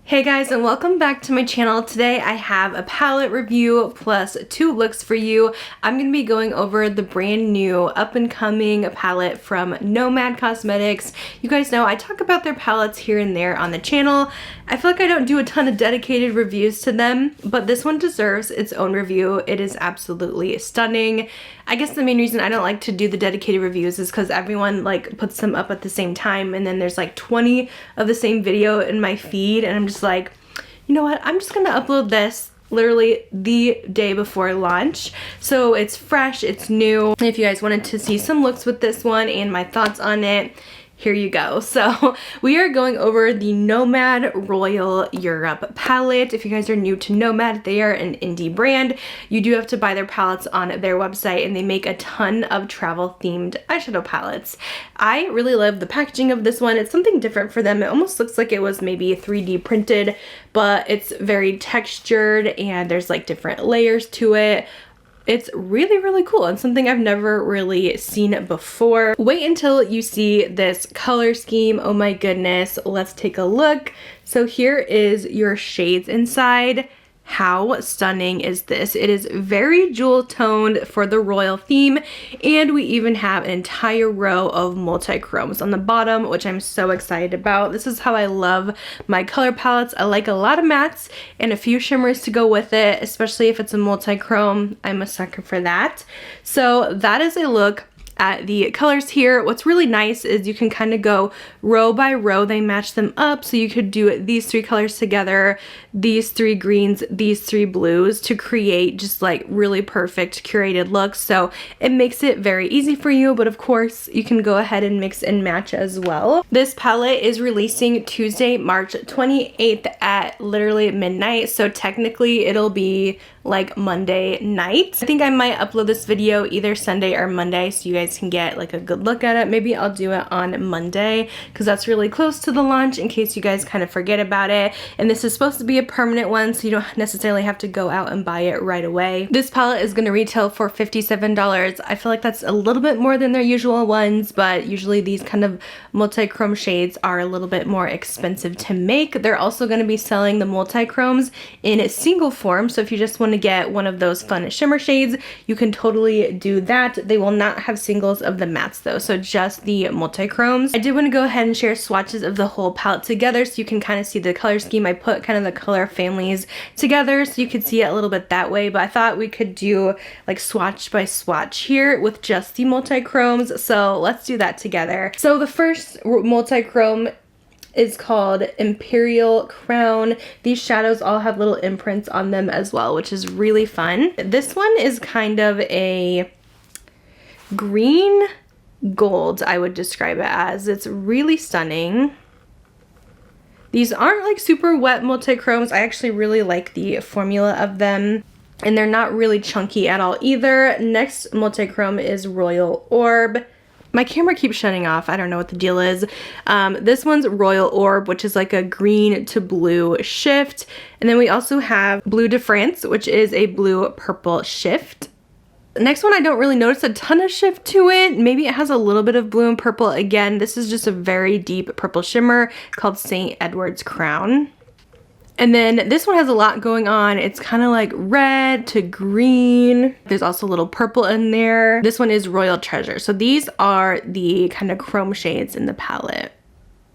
Hey guys, and welcome back to my channel. Today I have a palette review plus 2 looks for you. I'm going to be going over the brand new up and coming palette from Nomad Cosmetics. You guys know I talk about their palettes here and there on the channel. I feel like I don't do a ton of dedicated reviews to them, but this one deserves its own review. It is absolutely stunning. I guess the main reason I don't like to do the dedicated reviews is because everyone like puts them up at the same time, and then there's like 20 of the same video in my feed, and I'm just like, you know what, I'm just gonna upload this literally the day before launch. So it's fresh, it's new. If you guys wanted to see some looks with this one and my thoughts on it, here you go. So we are going over the Nomad Royal Europe palette. If you guys are new to Nomad, they are an indie brand. You do have to buy their palettes on their website, and they make a ton of travel themed eyeshadow palettes. I really love the packaging of this one. It's something different for them. It almost looks like it was maybe 3D printed, but it's very textured and there's like different layers to it. It's really, really cool and something I've never really seen before. Wait until you see this color scheme. Oh my goodness, let's take a look. So here is your shades inside. How stunning is this? It is very jewel toned for the royal theme, and we even have an entire row of multi-chromes on the bottom, which I'm so excited about. This is how I love my color palettes. I like a lot of mattes and a few shimmers to go with it, especially if it's a multi-chrome. I'm a sucker for that. So that is a look at the colors here. What's really nice is you can kind of go row by row. They match them up, so you could do these 3 colors together, these 3 greens, these 3 blues, to create just like really perfect curated looks. So it makes it very easy for you, but of course you can go ahead and mix and match as well. This palette is releasing Tuesday, March 28th at literally midnight, so technically it'll be like Monday night. I think I might upload this video either Sunday or Monday so you guys can get like a good look at it. Maybe I'll do it on Monday because that's really close to the launch in case you guys kind of forget about it. And this is supposed to be a permanent one, so you don't necessarily have to go out and buy it right away. This palette is going to retail for $57. I feel like that's a little bit more than their usual ones, but usually these kind of multi-chrome shades are a little bit more expensive to make. They're also going to be selling the multi-chromes in a single form, so if you just want to get one of those fun shimmer shades, you can totally do that. They will not have singles of the mattes though, so just the multi-chromes. I did want to go ahead and share swatches of the whole palette together so you can kind of see the color scheme. I put kind of the color families together so you could see it a little bit that way, but I thought we could do like swatch by swatch here with just the multi-chromes, so let's do that together. So the first multi-chrome is called Imperial Crown. These shadows all have little imprints on them as well, which is really fun. This one is kind of a green gold, I would describe it as. It's really stunning. These aren't like super wet multi-chromes. I actually really like the formula of them, and they're not really chunky at all either. Next multi-chrome is Royal Orb. My camera keeps shutting off. I don't know what the deal is. This one's Royal Orb, which is like a green to blue shift. And then we also have Bleu de France, which is a blue purple shift. The next one, I don't really notice a ton of shift to it. Maybe it has a little bit of blue and purple. Again, this is just a very deep purple shimmer called St. Edward's Crown. And then this one has a lot going on. It's kind of like red to green. There's also a little purple in there. This one is Royal Treasure. So these are the kind of chrome shades in the palette.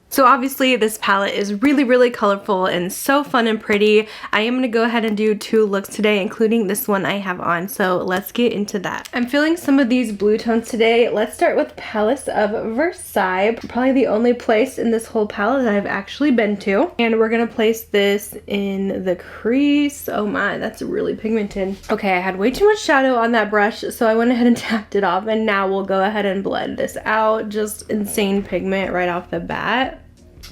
So obviously this palette is really, really colorful and so fun and pretty. I am going to go ahead and do 2 looks today, including this one I have on. So let's get into that. I'm feeling some of these blue tones today. Let's start with Palace of Versailles. Probably the only place in this whole palette that I've actually been to. And we're going to place this in the crease. Oh my, that's really pigmented. Okay, I had way too much shadow on that brush, so I went ahead and tapped it off. And now we'll go ahead and blend this out. Just insane pigment right off the bat.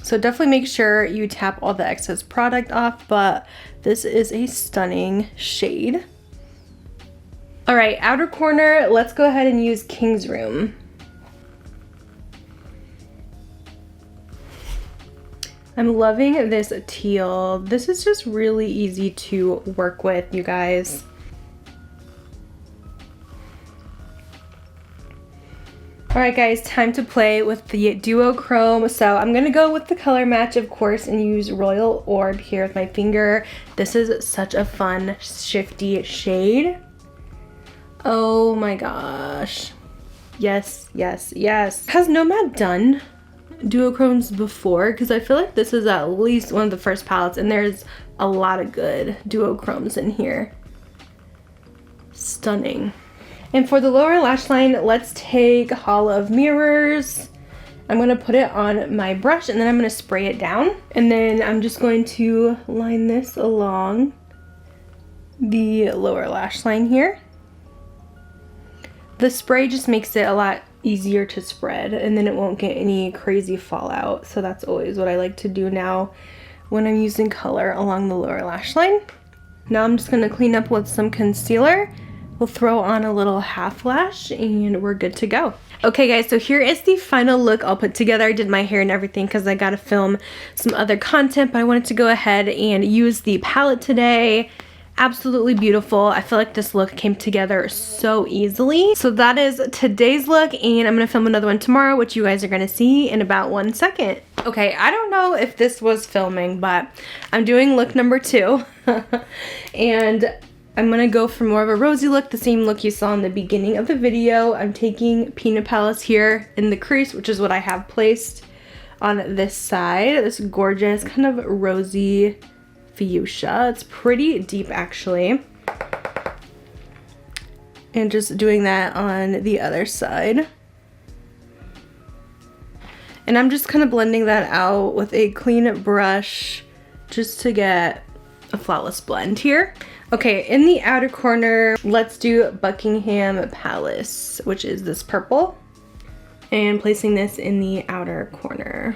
So definitely make sure you tap all the excess product off, but this is a stunning shade. All right, outer corner, let's go ahead and use King's Room. I'm loving this teal. This is just really easy to work with, you guys. Alright guys, time to play with the duochrome. So I'm going to go with the color match, of course, and use Royal Orb here with my finger. This is such a fun, shifty shade. Oh my gosh. Yes, yes, yes. Has Nomad done duochromes before? Because I feel like this is at least one of the first palettes, and there's a lot of good duochromes in here. Stunning. And for the lower lash line, let's take Hall of Mirrors. I'm going to put it on my brush and then I'm going to spray it down. And then I'm just going to line this along the lower lash line here. The spray just makes it a lot easier to spread and then it won't get any crazy fallout. So that's always what I like to do now when I'm using color along the lower lash line. Now I'm just going to clean up with some concealer. We'll throw on a little half lash and we're good to go. Okay guys, so here is the final look all put together. I did my hair and everything because I gotta film some other content, but I wanted to go ahead and use the palette today. Absolutely beautiful. I feel like this look came together so easily. So that is today's look, and I'm gonna film another one tomorrow, which you guys are gonna see in about 1 second. Okay, I don't know if this was filming, but I'm doing look number 2. And I'm gonna go for more of a rosy look, the same look you saw in the beginning of the video. I'm taking Peanut Palace here in the crease, which is what I have placed on this side. This gorgeous kind of rosy fuchsia. It's pretty deep actually. And just doing that on the other side. And I'm just kind of blending that out with a clean brush just to get a flawless blend here. Okay, in the outer corner, let's do Buckingham Palace, which is this purple. And placing this in the outer corner.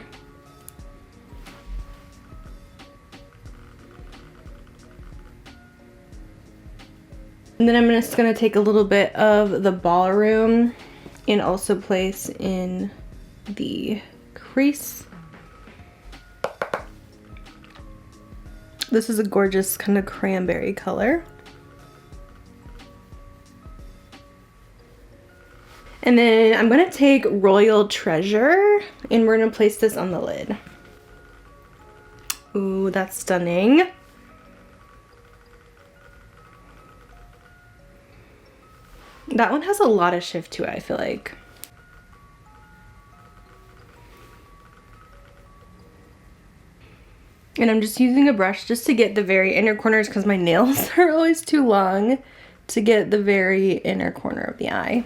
And then I'm just gonna take a little bit of the Ballroom and also place in the crease. This is a gorgeous kind of cranberry color. And then I'm gonna take Royal Treasure and we're gonna place this on the lid. Ooh, that's stunning. That one has a lot of shift to it, I feel like. And I'm just using a brush just to get the very inner corners because my nails are always too long to get the very inner corner of the eye.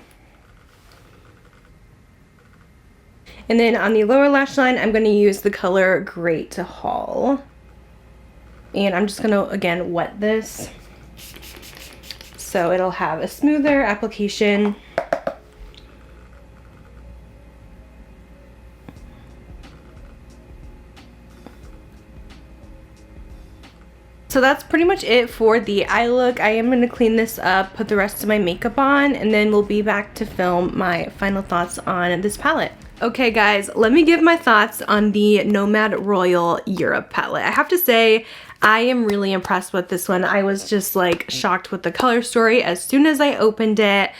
And then on the lower lash line, I'm going to use the color Great Hall. And I'm just going to, again, wet this so it'll have a smoother application. So that's pretty much it for the eye look. I am going to clean this up, put the rest of my makeup on, and then we'll be back to film my final thoughts on this palette. Okay guys, let me give my thoughts on the Nomad Royal Europe palette. I have to say, I am really impressed with this one. I was just like shocked with the color story as soon as I opened it.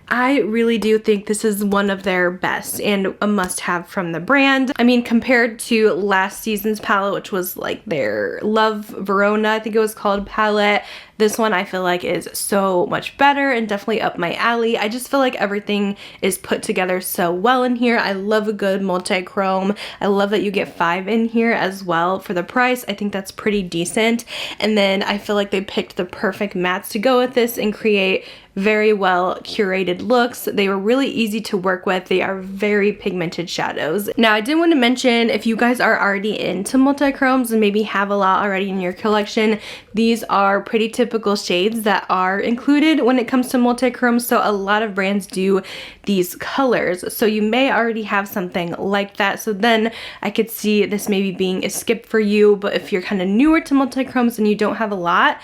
I really do think this is one of their best and a must-have from the brand. I mean, compared to last season's palette, which was like their Love Verona, I think it was called, palette, this one I feel like is so much better and definitely up my alley. I just feel like everything is put together so well in here. I love a good multi-chrome. I love that you get 5 in here as well for the price. I think that's pretty decent. And then I feel like they picked the perfect mattes to go with this and create very well curated looks. They were really easy to work with. They are very pigmented shadows. Now I did want to mention, if you guys are already into multi-chromes and maybe have a lot already in your collection, these are pretty typical shades that are included when it comes to multi-chromes. So a lot of brands do these colors. So you may already have something like that. So then I could see this maybe being a skip for you. But if you're kind of newer to multi-chromes and you don't have a lot,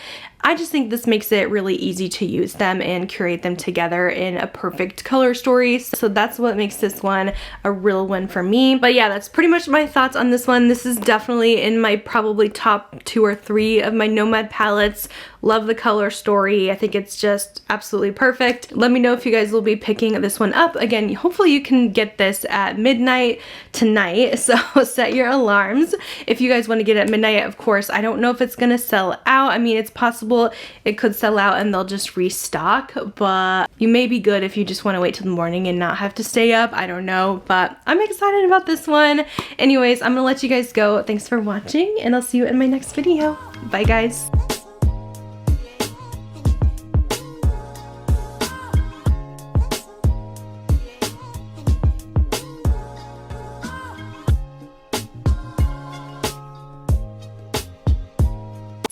I just think this makes it really easy to use them and curate them together in a perfect color story. So that's what makes this one a real win for me. But yeah, that's pretty much my thoughts on this one. This is definitely in my probably top 2 or 3 of my Nomad palettes. Love the color story. I think it's just absolutely perfect. Let me know if you guys will be picking this one up. Again, hopefully you can get this at midnight tonight, so set your alarms. If you guys want to get it at midnight, of course, I don't know if it's gonna sell out. I mean, it's possible it could sell out and they'll just restock, but you may be good if you just want to wait till the morning and not have to stay up. I don't know, but I'm excited about this one. Anyways, I'm gonna let you guys go. Thanks for watching, and I'll see you in my next video. Bye, guys.